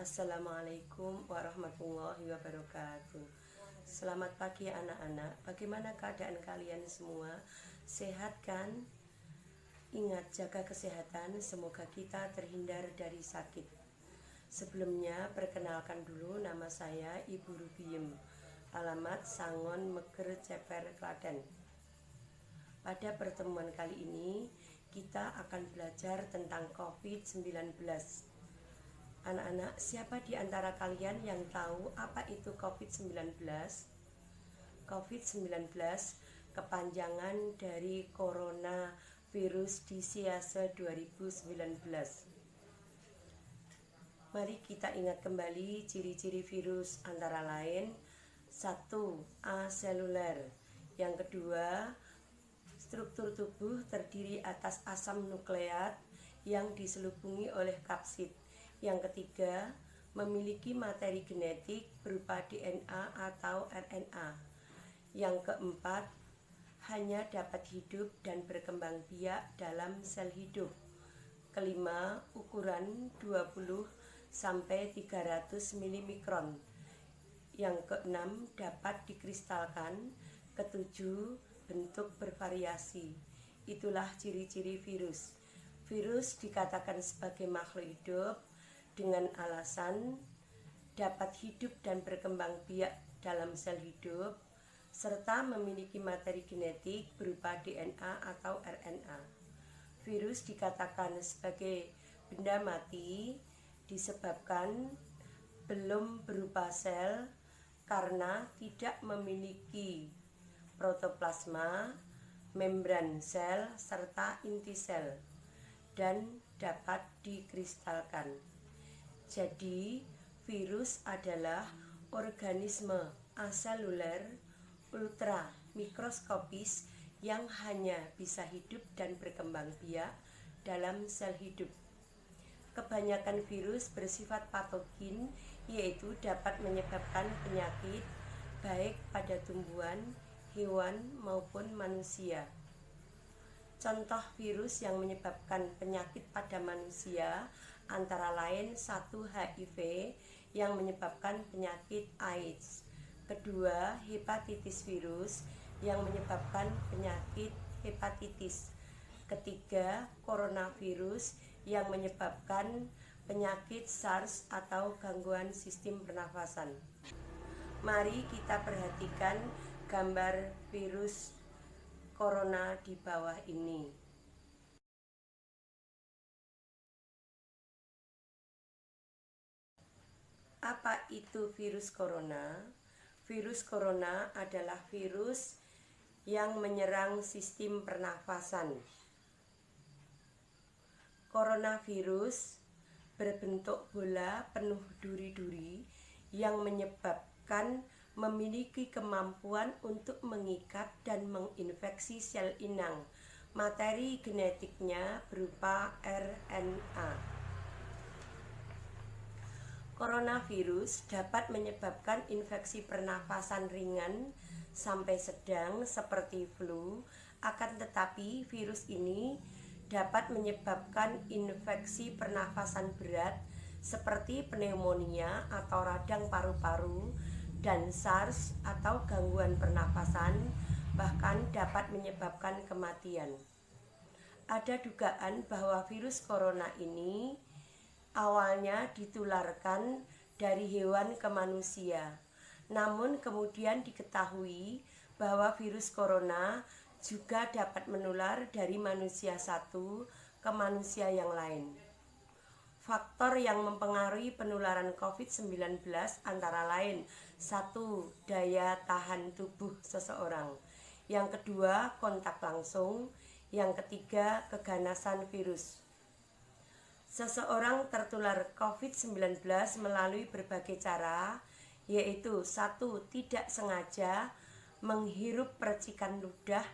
Assalamualaikum warahmatullahi wabarakatuh. Selamat pagi anak-anak. Bagaimana keadaan kalian semua? Sehat kan? Ingat jaga kesehatan, semoga kita terhindar dari sakit. Sebelumnya perkenalkan dulu, nama saya Ibu Rubiem. Alamat Sangon Meger Ceper Klaten. Pada pertemuan kali ini kita akan belajar tentang COVID-19. Anak-anak, siapa di antara kalian yang tahu apa itu COVID-19? COVID-19 kepanjangan dari Coronavirus Disease 2019. Mari kita ingat kembali ciri-ciri virus, antara lain 1. Aseluler. Yang kedua, struktur tubuh terdiri atas asam nukleat yang diselubungi oleh kapsid. Yang ketiga, memiliki materi genetik berupa DNA atau RNA. Yang keempat, hanya dapat hidup dan berkembang biak dalam sel hidup. Kelima, ukuran 20 sampai 300 milimikron. Yang keenam, dapat dikristalkan. Ketujuh, bentuk bervariasi. Itulah ciri-ciri virus. Virus dikatakan sebagai makhluk hidup dengan alasan dapat hidup dan berkembang biak dalam sel hidup, serta memiliki materi genetik berupa DNA atau RNA. Virus dikatakan sebagai benda mati disebabkan belum berupa sel karena tidak memiliki protoplasma, membran sel, serta inti sel, dan dapat dikristalkan. Jadi, virus adalah organisme aseluler ultra mikroskopis yang hanya bisa hidup dan berkembang biak dalam sel hidup. Kebanyakan virus bersifat patogen, yaitu dapat menyebabkan penyakit baik pada tumbuhan, hewan maupun manusia. Contoh virus yang menyebabkan penyakit pada manusia antara lain 1. HIV yang menyebabkan penyakit AIDS. Kedua, hepatitis virus yang menyebabkan penyakit hepatitis. Ketiga, coronavirus yang menyebabkan penyakit SARS atau gangguan sistem pernafasan. Mari kita perhatikan gambar virus corona di bawah ini. Apa itu virus corona? Virus corona adalah virus yang menyerang sistem pernafasan. Coronavirus berbentuk bola penuh duri-duri yang menyebabkan memiliki kemampuan untuk mengikat dan menginfeksi sel inang. Materi genetiknya berupa RNA. Coronavirus dapat menyebabkan infeksi pernafasan ringan sampai sedang seperti flu, akan tetapi virus ini dapat menyebabkan infeksi pernafasan berat seperti pneumonia atau radang paru-paru dan SARS atau gangguan pernafasan, bahkan dapat menyebabkan kematian. Ada dugaan bahwa virus corona ini awalnya ditularkan dari hewan ke manusia, namun kemudian diketahui bahwa virus corona juga dapat menular dari manusia satu ke manusia yang lain. Faktor yang mempengaruhi penularan COVID-19 antara lain 1. Daya tahan tubuh seseorang. Yang kedua, kontak langsung. Yang ketiga, keganasan virus. Seseorang tertular COVID-19 melalui berbagai cara, yaitu 1. Tidak sengaja menghirup percikan ludah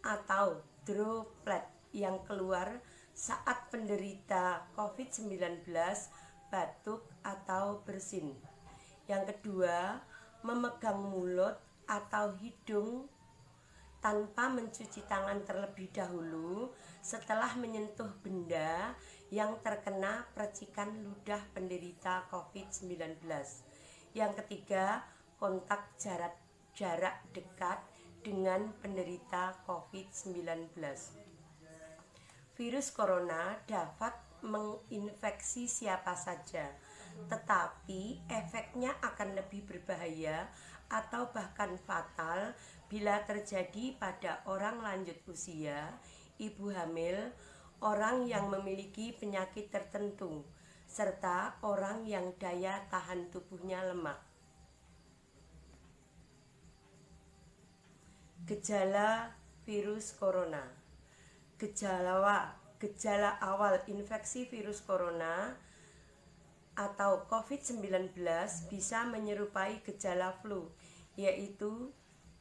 atau droplet yang keluar saat penderita COVID-19 batuk atau bersin. Yang kedua, memegang mulut atau hidung tanpa mencuci tangan terlebih dahulu setelah menyentuh benda yang terkena percikan ludah penderita COVID-19. Yang ketiga, kontak jarak dekat dengan penderita COVID-19. Virus corona dapat menginfeksi siapa saja, tetapi efeknya akan lebih berbahaya atau bahkan fatal bila terjadi pada orang lanjut usia, ibu hamil, orang yang memiliki penyakit tertentu, serta orang yang daya tahan tubuhnya lemah. Gejala virus corona. Gejala awal infeksi virus corona atau COVID-19 bisa menyerupai gejala flu, yaitu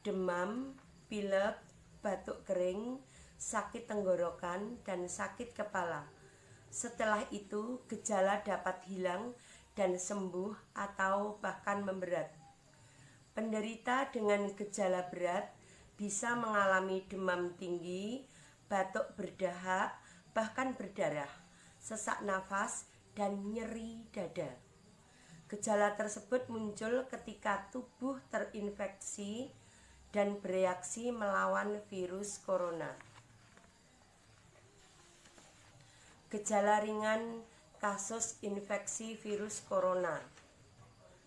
demam, pilek, batuk kering, sakit tenggorokan, dan sakit kepala. Setelah itu, gejala dapat hilang dan sembuh atau bahkan memberat. Penderita dengan gejala berat bisa mengalami demam tinggi, batuk berdahak, bahkan berdarah, sesak nafas, dan nyeri dada. Gejala tersebut muncul ketika tubuh terinfeksi dan bereaksi melawan virus corona. Gejala ringan kasus infeksi virus corona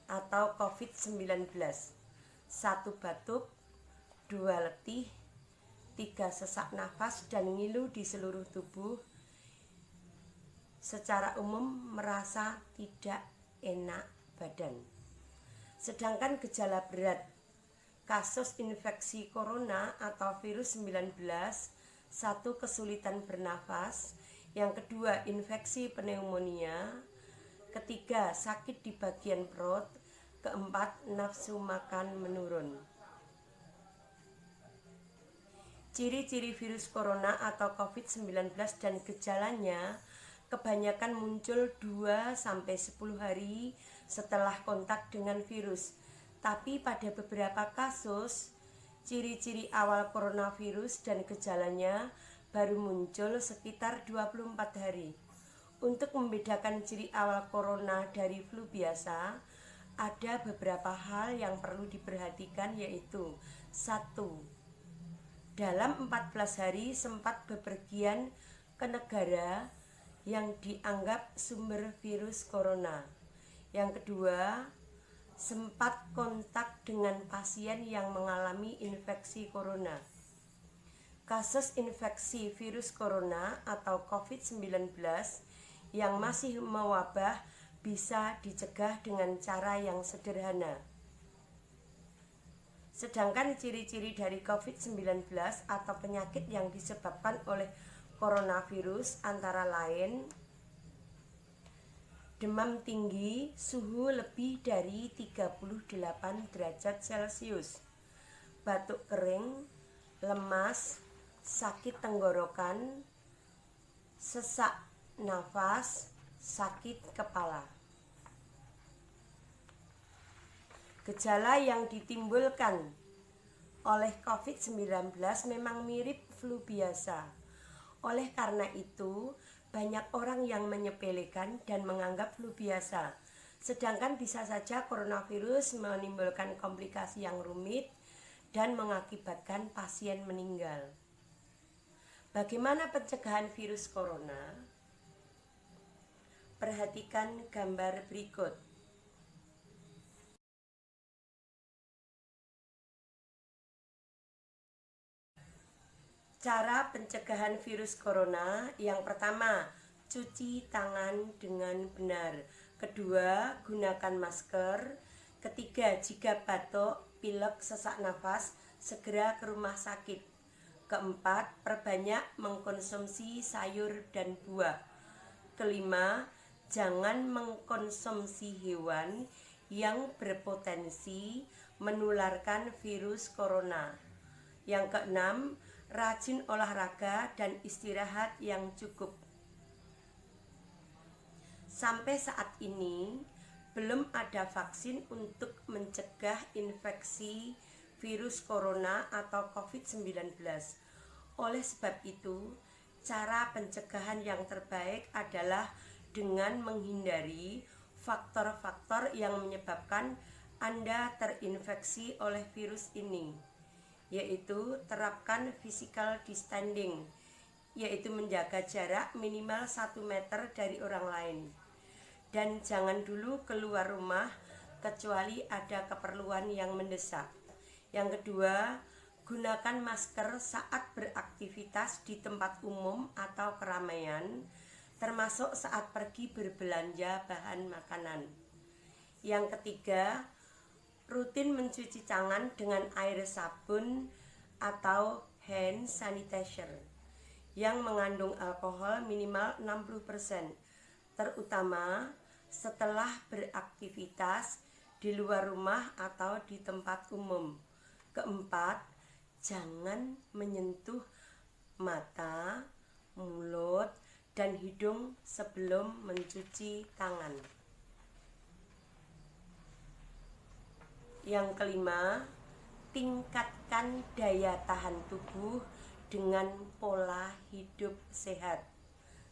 atau COVID-19. 1 batuk, 2 letih, 3 sesak nafas dan ngilu di seluruh tubuh. Secara umum merasa tidak enak badan. Sedangkan gejala berat kasus infeksi corona atau virus 19, 1 kesulitan bernafas, yang kedua infeksi pneumonia, ketiga sakit di bagian perut, keempat nafsu makan menurun. Ciri-ciri virus corona atau COVID-19 dan gejalanya kebanyakan muncul 2-10 hari setelah kontak dengan virus. Tapi pada beberapa kasus, ciri-ciri awal coronavirus dan gejalanya baru muncul sekitar 24 hari. Untuk membedakan ciri awal corona dari flu biasa, ada beberapa hal yang perlu diperhatikan, yaitu 1. Dalam 14 hari sempat bepergian ke negara yang dianggap sumber virus corona. Yang kedua, sempat kontak dengan pasien yang mengalami infeksi corona. Kasus infeksi virus corona atau COVID-19 yang masih mewabah bisa dicegah dengan cara yang sederhana. Sedangkan ciri-ciri dari COVID-19 atau penyakit yang disebabkan oleh coronavirus antara lain demam tinggi, suhu lebih dari 38 derajat Celcius, batuk kering, lemas, sakit tenggorokan, sesak nafas, sakit kepala. Gejala yang ditimbulkan oleh COVID-19 memang mirip flu biasa. Oleh karena itu, banyak orang yang menyepelekan dan menganggap flu biasa. Sedangkan bisa saja coronavirus menimbulkan komplikasi yang rumit dan mengakibatkan pasien meninggal. Bagaimana pencegahan virus corona? Perhatikan gambar berikut. Cara pencegahan virus corona: yang pertama, cuci tangan dengan benar. Kedua, gunakan masker. Ketiga, jika batuk, pilek, sesak nafas, segera ke rumah sakit. Keempat, perbanyak mengkonsumsi sayur dan buah. Kelima, jangan mengkonsumsi hewan yang berpotensi menularkan virus corona. Yang keenam, rajin olahraga dan istirahat yang cukup. Sampai saat ini belum ada vaksin untuk mencegah infeksi virus corona atau COVID-19. Oleh sebab itu, cara pencegahan yang terbaik adalah dengan menghindari faktor-faktor yang menyebabkan Anda terinfeksi oleh virus ini, yaitu terapkan physical distancing, yaitu menjaga jarak minimal 1 meter dari orang lain. Dan jangan dulu keluar rumah kecuali ada keperluan yang mendesak. Yang kedua, gunakan masker saat beraktivitas di tempat umum atau keramaian, termasuk saat pergi berbelanja bahan makanan. Yang ketiga, rutin mencuci tangan dengan air sabun atau hand sanitizer yang mengandung alkohol minimal 60%, terutama setelah beraktivitas di luar rumah atau di tempat umum. Keempat, jangan menyentuh mata, mulut, dan hidung sebelum mencuci tangan. Yang kelima, tingkatkan daya tahan tubuh dengan pola hidup sehat.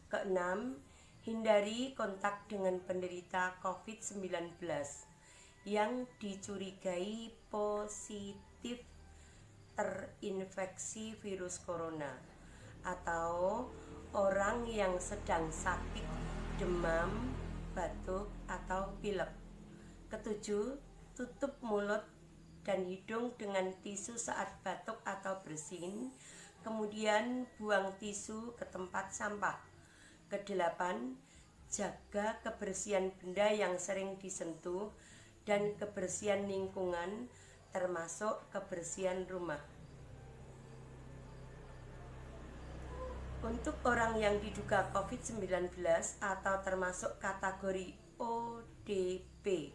Keenam, hindari kontak dengan penderita COVID-19 yang dicurigai positif terinfeksi virus corona atau orang yang sedang sakit demam, batuk, atau pilek. Ketujuh, tutup mulut dan hidung dengan tisu saat batuk atau bersin, kemudian buang tisu ke tempat sampah. Kedelapan, jaga kebersihan benda yang sering disentuh dan kebersihan lingkungan, termasuk kebersihan rumah. Untuk orang yang diduga COVID-19 atau termasuk kategori ODP,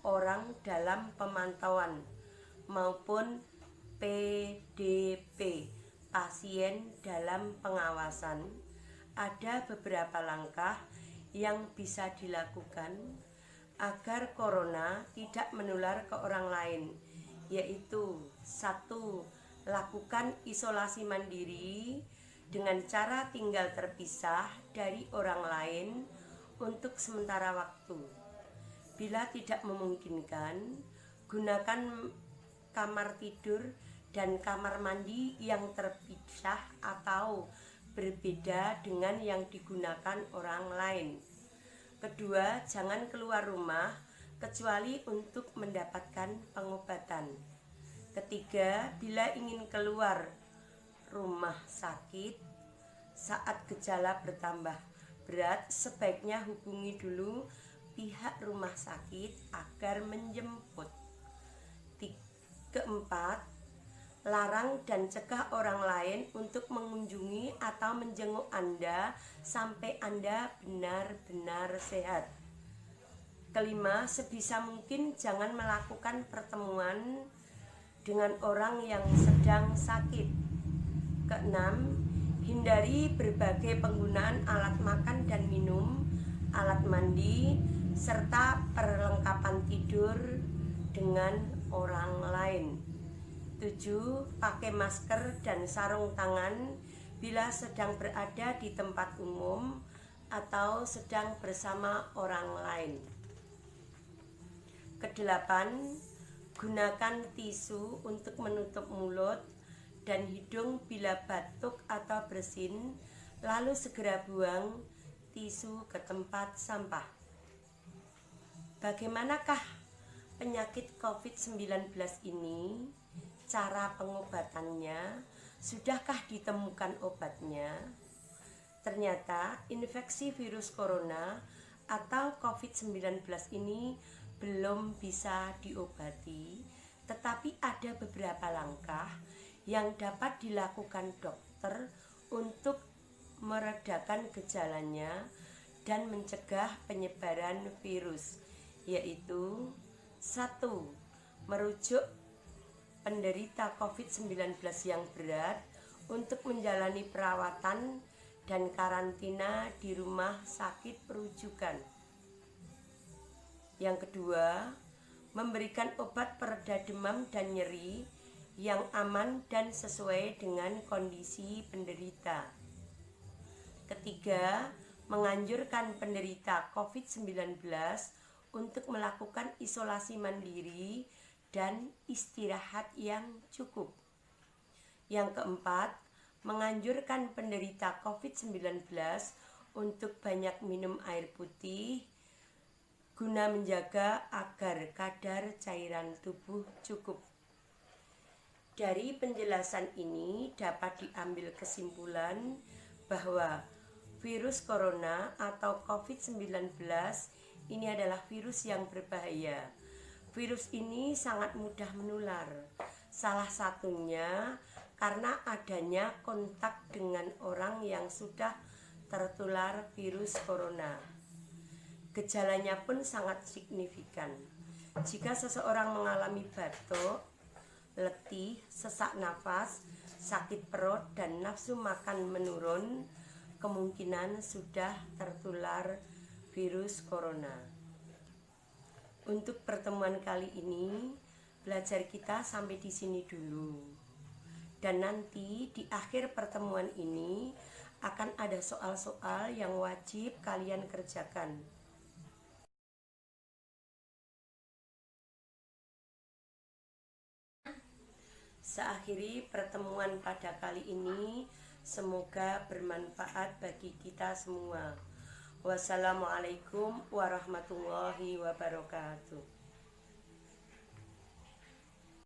orang dalam pemantauan, maupun PDP, pasien dalam pengawasan, ada beberapa langkah yang bisa dilakukan agar corona tidak menular ke orang lain, yaitu 1. Lakukan isolasi mandiri dengan cara tinggal terpisah dari orang lain untuk sementara waktu. Bila tidak memungkinkan, gunakan kamar tidur dan kamar mandi yang terpisah atau berbeda dengan yang digunakan orang lain. Kedua, jangan keluar rumah kecuali untuk mendapatkan pengobatan. Ketiga, bila ingin keluar rumah sakit saat gejala bertambah berat, sebaiknya hubungi dulu pihak rumah sakit agar menjemput. Keempat, larang dan cegah orang lain untuk mengunjungi atau menjenguk Anda sampai Anda benar-benar sehat. Kelima, sebisa mungkin jangan melakukan pertemuan dengan orang yang sedang sakit. Keenam, hindari berbagai penggunaan alat makan dan minum, alat mandi, serta perlengkapan tidur dengan orang lain. 7. Pakai masker dan sarung tangan bila sedang berada di tempat umum atau sedang bersama orang lain. Kedelapan, gunakan tisu untuk menutup mulut dan hidung bila batuk atau bersin, lalu segera buang tisu ke tempat sampah. Bagaimanakah penyakit COVID-19 ini? Cara pengobatannya? Sudahkah ditemukan obatnya? Ternyata infeksi virus corona atau COVID-19 ini belum bisa diobati, tetapi ada beberapa langkah yang dapat dilakukan dokter untuk meredakan gejalanya dan mencegah penyebaran virus, yaitu 1. Merujuk penderita COVID-19 yang berat untuk menjalani perawatan dan karantina di rumah sakit rujukan. Yang kedua, memberikan obat pereda demam dan nyeri yang aman dan sesuai dengan kondisi penderita. Ketiga, menganjurkan penderita COVID-19 untuk melakukan isolasi mandiri dan istirahat yang cukup. Yang keempat, menganjurkan penderita COVID-19 untuk banyak minum air putih guna menjaga agar kadar cairan tubuh cukup. Dari penjelasan ini dapat diambil kesimpulan bahwa virus corona atau COVID-19 ini adalah virus yang berbahaya. Virus ini sangat mudah menular. Salah satunya karena adanya kontak dengan orang yang sudah tertular virus corona. Gejalanya pun sangat signifikan. Jika seseorang mengalami batuk, letih, sesak nafas, sakit perut, dan nafsu makan menurun, kemungkinan sudah tertular virus corona. Untuk pertemuan kali ini, belajar kita sampai di sini dulu. Dan nanti di akhir pertemuan ini akan ada soal-soal yang wajib kalian kerjakan. Seakhiri pertemuan pada kali ini, semoga bermanfaat bagi kita semua. Wassalamualaikum warahmatullahi wabarakatuh.